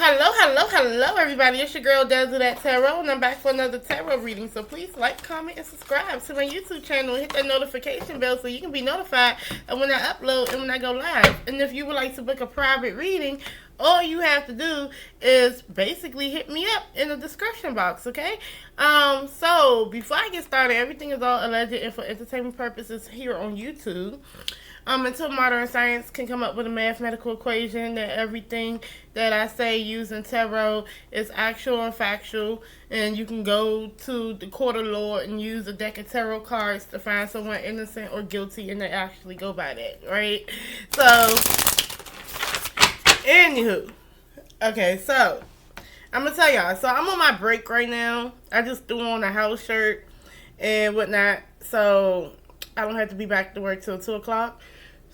Hello, everybody. It's your girl, Dazzle and I'm back for another tarot reading. So please like, comment, and subscribe to my YouTube channel. Hit that notification bell so you can be notified of when I upload and when I go live. And if you would like to book a private reading, all you have to do is basically hit me up in the description box, okay? So before I get started, everything is all alleged and for entertainment purposes here on YouTube. Until modern science can come up with a mathematical equation that everything that I say using tarot is actual and factual, and you can go to the court of law and use a deck of tarot cards to find someone innocent or guilty, and they actually go by that, right? So, anywho, okay, so I'm gonna tell y'all. So I'm on my break right now. I just threw on a house shirt and whatnot, so I don't have to be back to work till 2 o'clock.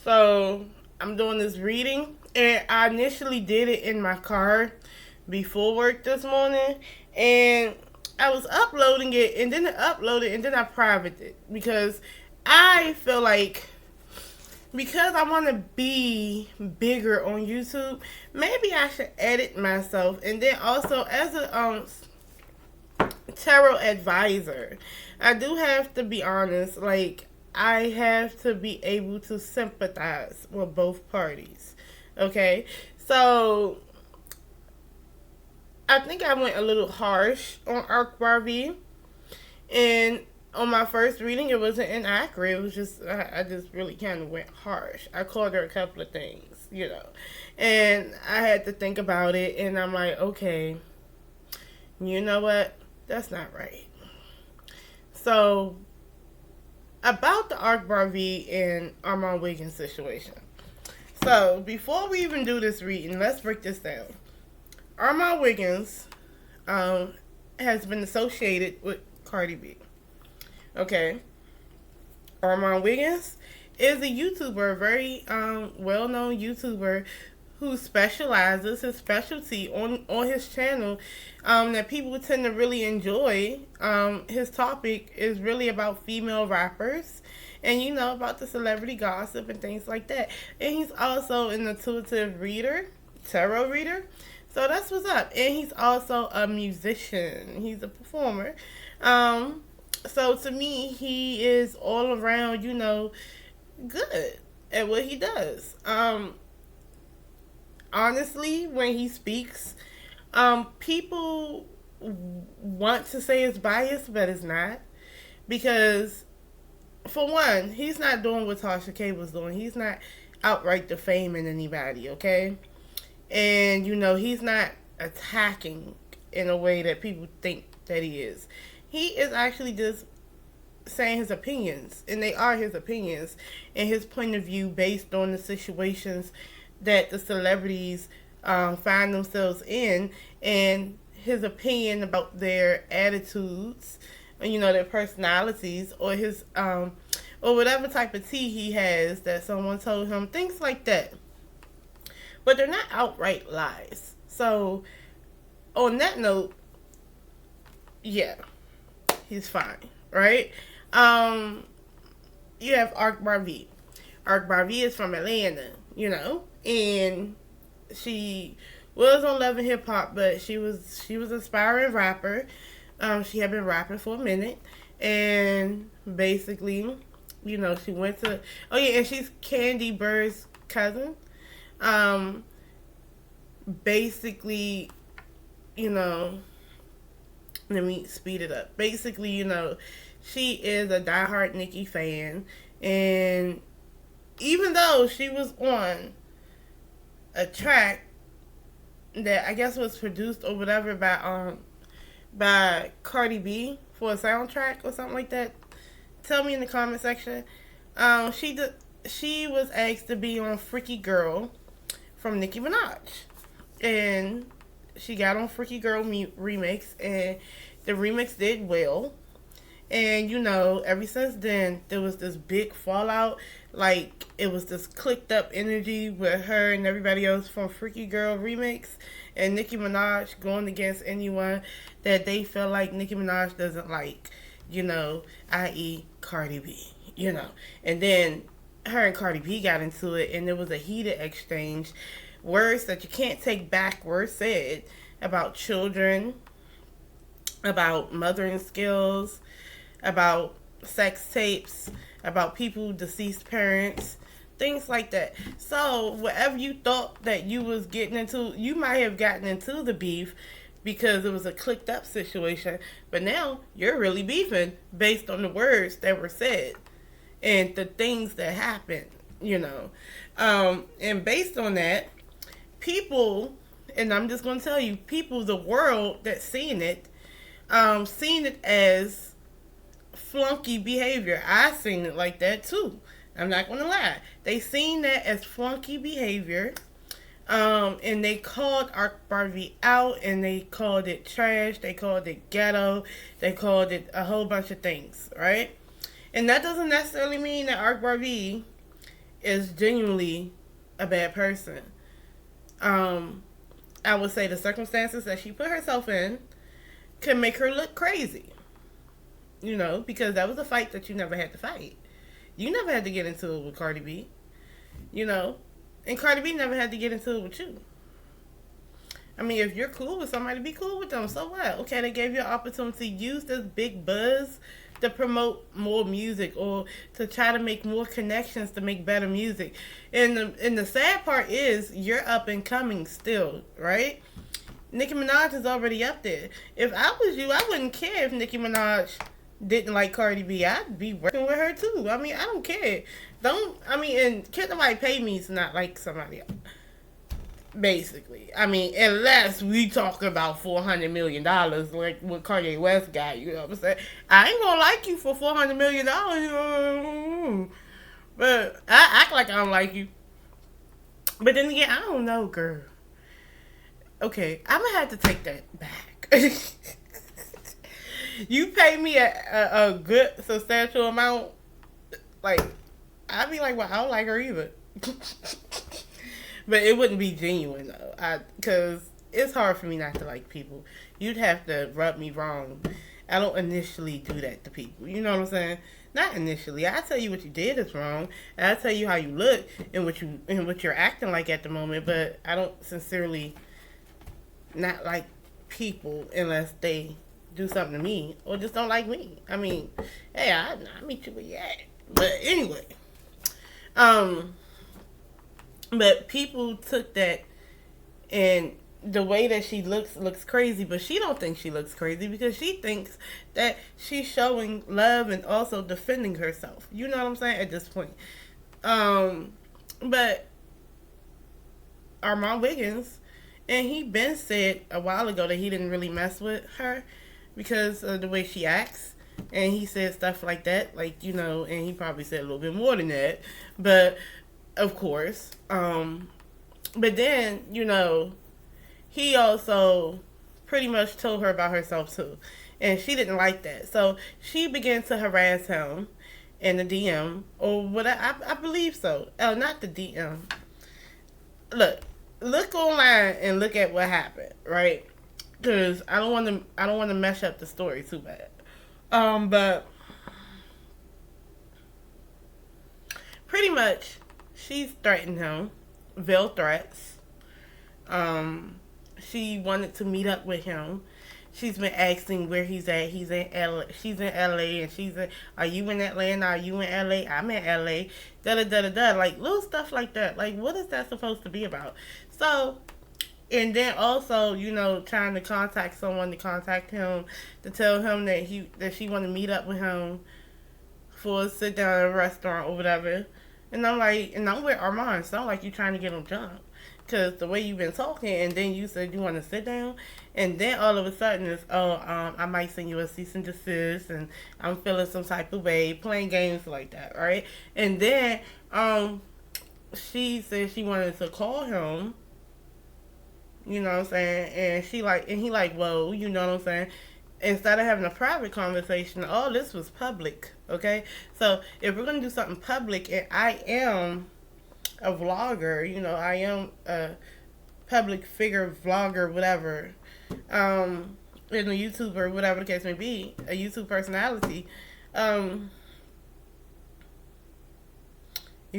So I'm doing this reading, and I initially did it in my car before work this morning, and I was uploading it, and then I privated it because I feel like because I want to be bigger on YouTube, maybe I should edit myself, and then also as a tarot advisor, I do have to be honest, like, I have to be able to sympathize with both parties. Okay? So, I think I went a little harsh on AKBAR. And on my first reading, it wasn't inaccurate. It was just, I just really kind of went harsh. I called her a couple of things, you know. And I had to think about it, and I'm like, okay, you know what? That's not right. So, about the AKBAR and ARMON WIGGINS situation. So, before we even do this reading, let's break this down. ARMON WIGGINS has been associated with Cardi B. Okay? ARMON WIGGINS is a YouTuber, a very well-known YouTuber who specializes, his specialty on his channel that people tend to really enjoy. His topic is really about female rappers and, you know, about the celebrity gossip and things like that. And he's also an intuitive reader, tarot reader. So that's what's up. And he's also a musician. He's a performer. So to me, he is all around, you know, good at what he does. Honestly, when he speaks, people want to say it's biased, but it's not. Because, for one, he's not doing what Tasha K was doing. He's not outright defaming anybody, okay? And, you know, he's not attacking in a way that people think that he is. He is actually just saying his opinions, and they are his opinions, and his point of view based on the situations that the celebrities find themselves in, and his opinion about their attitudes, you know, their personalities, or his or whatever type of tea he has that someone told him, things like that. But they're not outright lies. So, on that note, yeah, he's fine, right? You have AKBAR. AKBAR is from Atlanta, you know, and she was on Love and Hip Hop, but she was an aspiring rapper. She had been rapping for a minute, and basically, you know, she went to, oh yeah, and she's Candy Bird's cousin. Basically, you know, let me speed it up. Basically, you know, she is a diehard Nicki fan, and even though she was on a track that I guess was produced or whatever by Cardi B for a soundtrack or something like that, tell me in the comment section. She was asked to be on Freaky Girl from Nicki Minaj, and she got on Freaky Girl remix, and the remix did well. And, you know, ever since then, there was this big fallout. Like, it was this clicked up energy with her and everybody else from Freaky Girl remix. And Nicki Minaj going against anyone that they feel like Nicki Minaj doesn't like. You know, i.e. Cardi B. You know. And then her and Cardi B got into it, and there was a heated exchange words that you can't take back were said about children, about mothering skills, about sex tapes, about people, deceased parents, things like that. So whatever you thought that you was getting into, you might have gotten into the beef because it was a clicked up situation, but now you're really beefing based on the words that were said and the things that happened, you know. And based on that, people, and I'm just going to tell you, people, the world that's seeing it as flunky behavior. I seen it like that too. I'm not going to lie. They seen that as flunky behavior. And they called AKBAR out, and they called it trash. They called it ghetto. They called it a whole bunch of things, right? And that doesn't necessarily mean that AKBAR is genuinely a bad person. I would say the circumstances that she put herself in could make her look crazy. You know, because that was a fight that you never had to fight. You never had to get into it with Cardi B. You know, and Cardi B never had to get into it with you. I mean, if you're cool with somebody, be cool with them. So what? Okay, they gave you an opportunity to use this big buzz to promote more music or to try to make more connections to make better music. And the sad part is you're up and coming still, right? Nicki Minaj is already up there. If I was you, I wouldn't care if Nicki Minaj didn't like Cardi B. I'd be working with her too. I mean, I don't care. And can't nobody pay me to not like somebody else. Basically. I mean, unless we talk about $400 million like what Kanye West got, you know what I'm saying? I ain't gonna like you for $400 million, but I act like I don't like you. But then again, I don't know, girl. Okay, I'm gonna have to take that back. You pay me a good substantial amount, like, I'd be like, well, I don't like her either. But it wouldn't be genuine, though. Because it's hard for me not to like people. You'd have to rub me wrong. I don't initially do that to people. You know what I'm saying? Not initially. I tell you what you did is wrong. And I tell you how you look and what you're acting like at the moment. But I don't sincerely not like people unless they do something to me or just don't like me. I mean, hey, I meet you where you at. But anyway, but people took that, and the way that she looks crazy, but she don't think she looks crazy because she thinks that she's showing love and also defending herself. You know what I'm saying? At this point. But Armon Wiggins, and he been said a while ago that he didn't really mess with her because of the way she acts. And he said stuff like that, like, you know, and he probably said a little bit more than that. But, of course. But then, you know, he also pretty much told her about herself, too. And she didn't like that. So she began to harass him in the DM. Or what I believe so. Oh, not the DM. Look online and look at what happened, right? Because I don't want to mess up the story too bad. But pretty much she's threatened him, veiled threats. She wanted to meet up with him. She's been asking where he's at. He's in LA. She's in LA, and she's in, are you in Atlanta? Are you in LA? I'm in LA. Da da da da da. Like little stuff like that. Like what is that supposed to be about? So, and then also, you know, trying to contact someone to contact him to tell him that she want to meet up with him for a sit down at a restaurant or whatever. And I'm like, and I'm with Armon. It's not like you trying to get him jumped. Because the way you've been talking, and then you said you want to sit down, and then all of a sudden it's, I might send you a cease and desist, and I'm feeling some type of way, playing games like that, right? And then she said she wanted to call him, you know what I'm saying, and he like, whoa, you know what I'm saying? Instead of having a private conversation, all this was public, okay? So if we're going to do something public, and I am a vlogger, you know, I am a public figure, vlogger, whatever, and a YouTuber, whatever the case may be, a YouTube personality, you're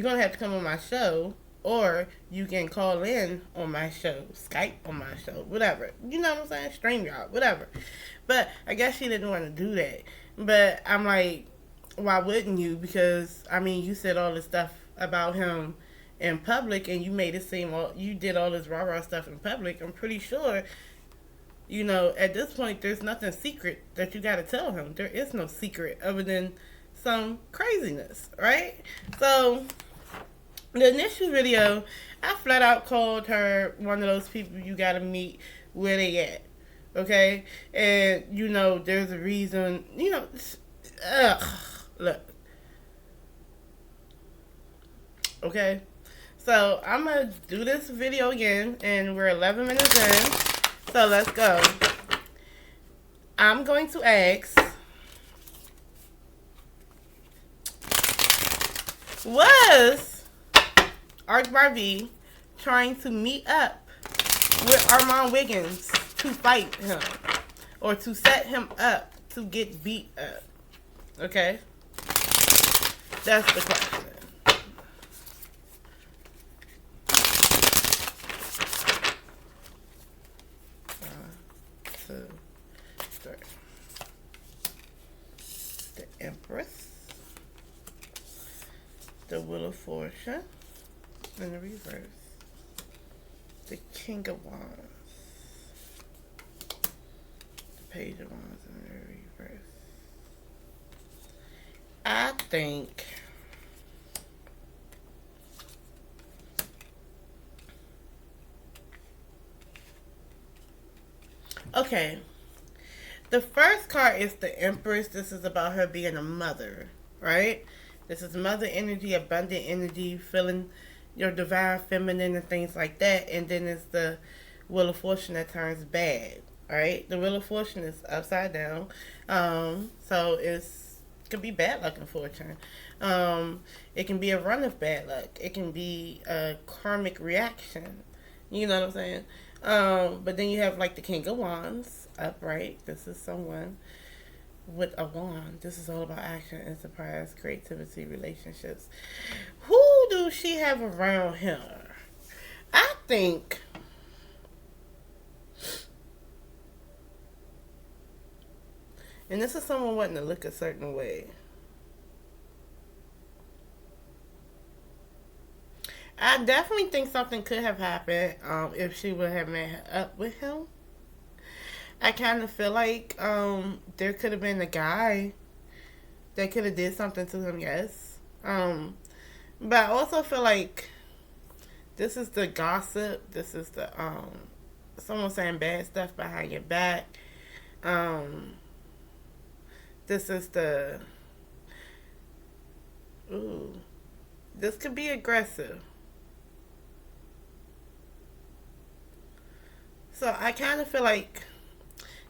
gonna have to come on my show, or you can call in on my show, Skype on my show, whatever. You know what I'm saying? StreamYard, whatever. But I guess she didn't want to do that. But I'm like, why wouldn't you? Because, I mean, you said all this stuff about him in public, and you made it seem you did all this rah-rah stuff in public. I'm pretty sure, you know, at this point, there's nothing secret that you got to tell him. There is no secret other than some craziness, right? So, the initial video, I flat out called her one of those people you got to meet where they at, okay? And, you know, there's a reason, you know, look. Okay? So, I'm going to do this video again, and we're 11 minutes in. So, let's go. I'm going to ask, was AKBAR V trying to meet up with WIGGINS to fight him, or to set him up to get beat up? Okay? That's the question. 1, 2, 3. The Empress. The Wheel of Fortune. In the reverse. The King of Wands. The Page of Wands in the reverse. I think okay. The first card is the Empress. This is about her being a mother, right? This is mother energy, abundant energy, feeling your divine feminine and things like that. And then it's the Wheel of Fortune that turns bad, right? The Wheel of Fortune is upside down. So it could be bad luck and fortune. It can be a run of bad luck. It can be a karmic reaction. You know what I'm saying? But then you have like the King of Wands upright. This is someone with a wand. This is all about action, enterprise, creativity, relationships. Who do she have around her? I think and this is someone wanting to look a certain way. I definitely think something could have happened if she would have met up with him. I kind of feel like there could have been a guy that could have did something to him, yes. But I also feel like this is the gossip. This is the someone saying bad stuff behind your back. This is the this could be aggressive. So I kind of feel like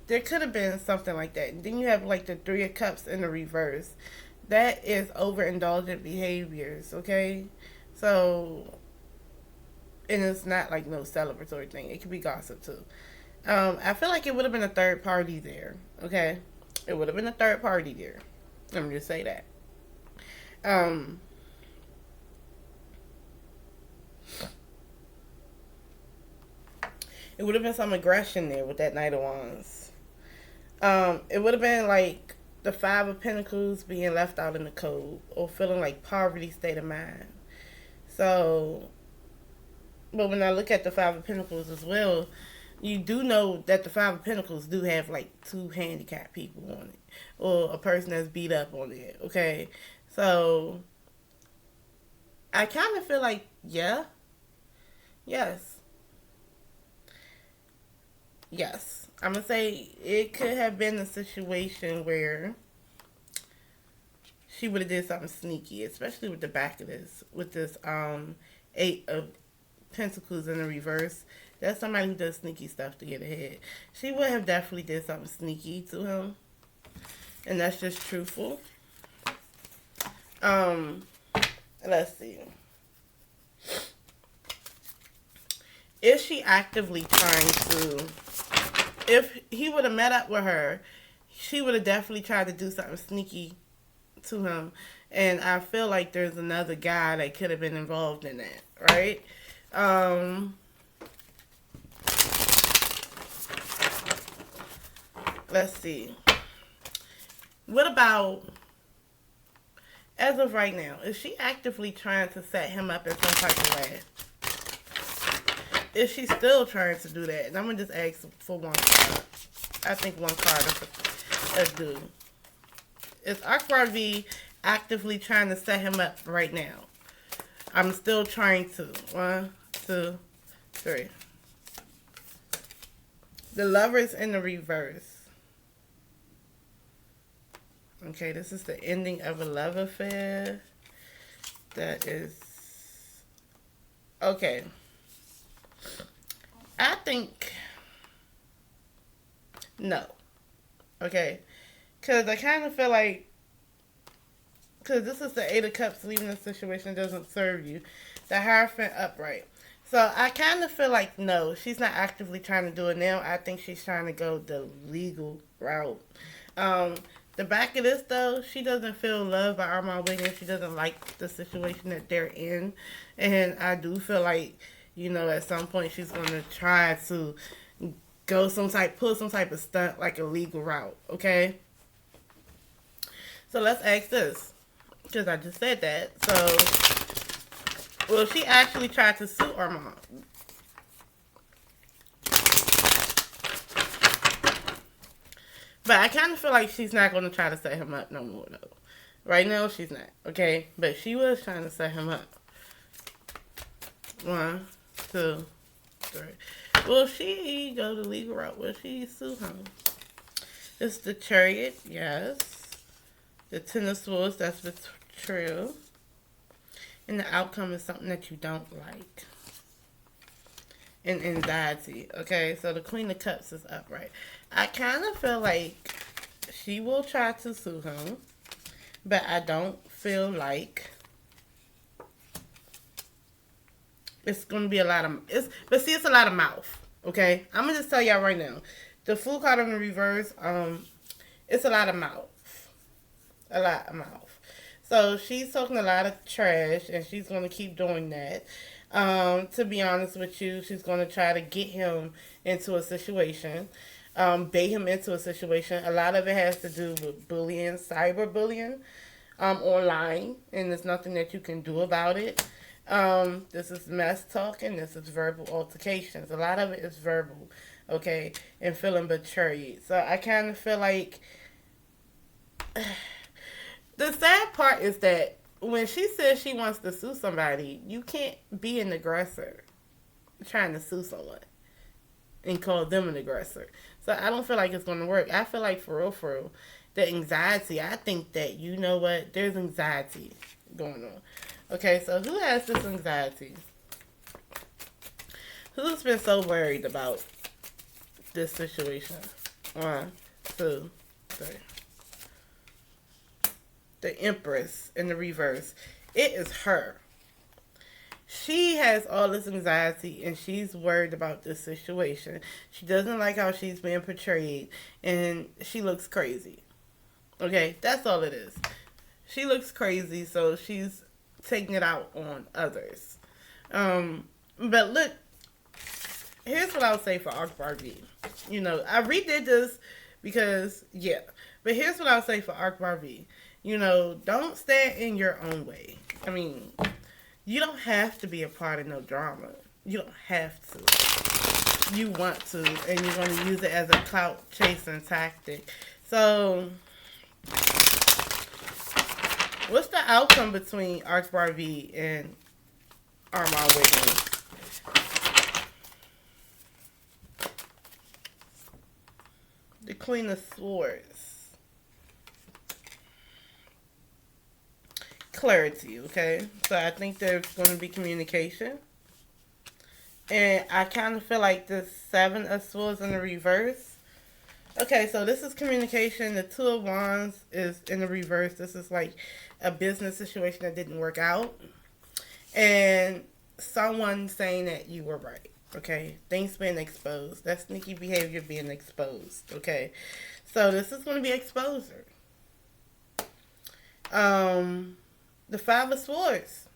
there could have been something like that. Then you have like the Three of Cups in the reverse. That is overindulgent behaviors, okay? So, and it's not like no celebratory thing. It could be gossip too. I feel like it would have been a third party there, okay? It would have been a third party there. Let me just say that. It would have been some aggression there with that Knight of Wands. It would have been like the Five of Pentacles being left out in the cold, or feeling like poverty state of mind. So, but when I look at the Five of Pentacles as well, you do know that the Five of Pentacles do have like 2 handicapped people on it, or a person that's beat up on it, okay? So, I kind of feel like, yes. I'm going to say it could have been a situation where she would have did something sneaky, especially with the back of this, with this 8 of Pentacles in the reverse. That's somebody who does sneaky stuff to get ahead. She would have definitely did something sneaky to him, and that's just truthful. Let's see. Is she actively trying to... If he would have met up with her, she would have definitely tried to do something sneaky to him. And I feel like there's another guy that could have been involved in that. right? Let's see. What about, as of right now, is she actively trying to set him up in some type of way? Is she still trying to do that? And I'm going to just ask for one card. I think one card is due. Is AKBAR V actively trying to set him up right now? I'm still trying to. 1, 2, 3. The Lovers in the reverse. Okay, this is the ending of a love affair. That is... Okay. I think... No. Okay. Because I kind of feel like... Because this is the Eight of Cups, leaving the situation doesn't serve you. The Hierophant upright. So I kind of feel like, no, she's not actively trying to do it now. I think she's trying to go the legal route. The back of this, though, she doesn't feel loved by ARMON WIGGINS. She doesn't like the situation that they're in. And I do feel like, you know, at some point she's going to try to pull some type of stunt, like a legal route, okay? So let's ask this, because I just said that. So, will she actually try to sue ARMON? But I kind of feel like she's not going to try to set him up no more, though. Right now, she's not, okay? But she was trying to set him up. 1, 2, 3. Will she go the legal route? Will she sue him? It's the Chariot, yes. The Ten of Swords, that's betrayal. And the outcome is something that you don't like. And anxiety, okay? So the Queen of Cups is upright. I kind of feel like she will try to sue him, but I don't feel like it's going to be a lot of... it's a lot of mouth, okay? I'm going to just tell y'all right now. The Fool card in the reverse, it's a lot of mouth. A lot of mouth. So she's talking a lot of trash, and she's going to keep doing that. To be honest with you, she's going to try to get him into a situation, bait him into a situation. A lot of it has to do with bullying, cyberbullying, online, and there's nothing that you can do about it. This is mess talking, this is verbal altercations. A lot of it is verbal, okay, and feeling betrayed. So I kind of feel like the sad part is that when she says she wants to sue somebody, you can't be an aggressor trying to sue someone and call them an aggressor. So I don't feel like it's going to work. I feel like for real, the anxiety, I think that, you know what, there's anxiety going on. Okay, so who has this anxiety? Who's been so worried about this situation? 1, 2, 3. The Empress in the reverse. It is her. She has all this anxiety and she's worried about this situation. She doesn't like how she's being portrayed and she looks crazy. Okay, that's all it is. She looks crazy, so she's taking it out on others. But look, here's what I'll say for AKBAR V. You know, I redid this because, yeah. But here's what I'll say for AKBAR V. You know, don't stand in your own way. I mean, you don't have to be a part of no drama. You don't have to. You want to, and you're going to use it as a clout chasing tactic. So, what's the outcome between AKBAR V and ARMON WIGGINS? The Queen of Swords. Clarity, okay? So I think there's going to be communication. And I kind of feel like the Seven of Swords in the reverse. Okay, so this is communication. The Two of Wands is in the reverse. This is like a business situation that didn't work out. And someone saying that you were right, okay? Things being exposed. That sneaky behavior being exposed, okay? So this is going to be exposure. The Five of Swords.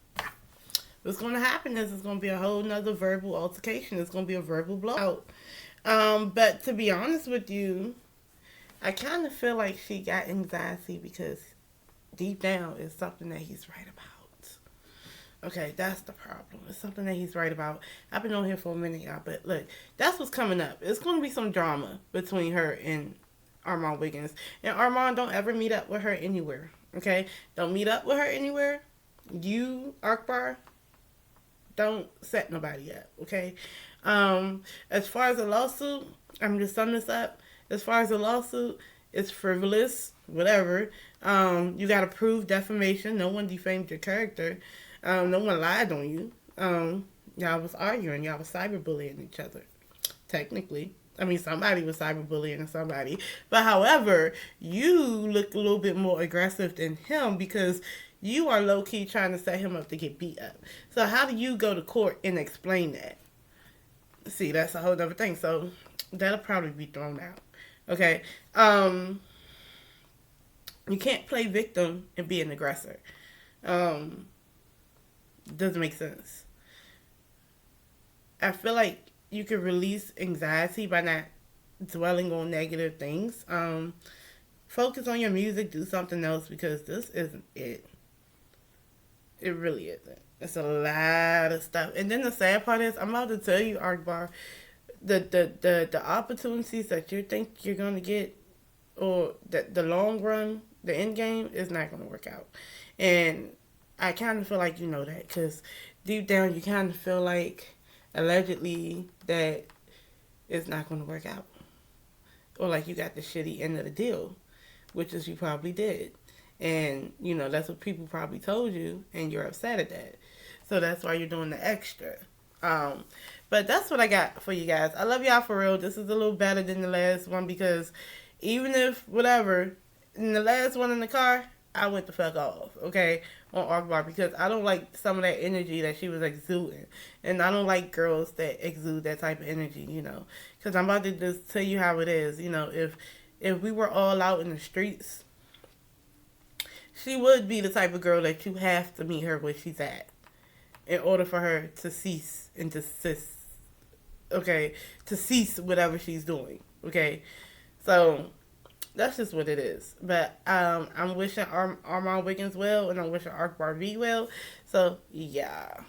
what's going to happen is it's going to be a whole nother verbal altercation. It's going to be a verbal blowout. But to be honest with you, I kind of feel like she got anxiety because deep down it's something that he's right about. Okay, that's the problem. It's something that he's right about. I've been on here for a minute, y'all, but look, that's what's coming up. It's going to be some drama between her and ARMON WIGGINS. And ARMON, don't ever meet up with her anywhere. Okay? Don't meet up with her anywhere. You, AKBAR, don't set nobody up. Okay? As far as a lawsuit, I'm just summing this up. As far as a lawsuit, it's frivolous, whatever. You got to prove defamation. No one defamed your character. No one lied on you. Y'all was arguing. Y'all was cyberbullying each other. Technically. I mean, somebody was cyberbullying somebody. But however, you look a little bit more aggressive than him because you are low-key trying to set him up to get beat up. So how do you go to court and explain that? See, that's a whole other thing. So that'll probably be thrown out. Okay? You can't play victim and be an aggressor. Doesn't make sense. I feel like you can release anxiety by not dwelling on negative things. Focus on your music, do something else because this isn't it. It really isn't. It's a lot of stuff. And then the sad part is, I'm about to tell you, AKBAR, the opportunities that you think you're going to get, or the long run, the end game, is not going to work out. And I kind of feel like you know that because deep down you kind of feel like allegedly that it's not going to work out. Or like you got the shitty end of the deal, which is you probably did. And, you know, that's what people probably told you, and you're upset at that. So that's why you're doing the extra. But that's what I got for you guys. I love y'all for real. This is a little better than the last one because even if, whatever, in the last one in the car, I went the fuck off, okay, on AKBAR because I don't like some of that energy that she was exuding. And I don't like girls that exude that type of energy, you know. Because I'm about to just tell you how it is. You know, if we were all out in the streets, she would be the type of girl that you have to meet her where she's at in order for her to cease and desist, okay, to cease whatever she's doing, okay. So that's just what it is. But I'm wishing ARMON WIGGINS well, and I'm wishing AKBAR V well. So yeah.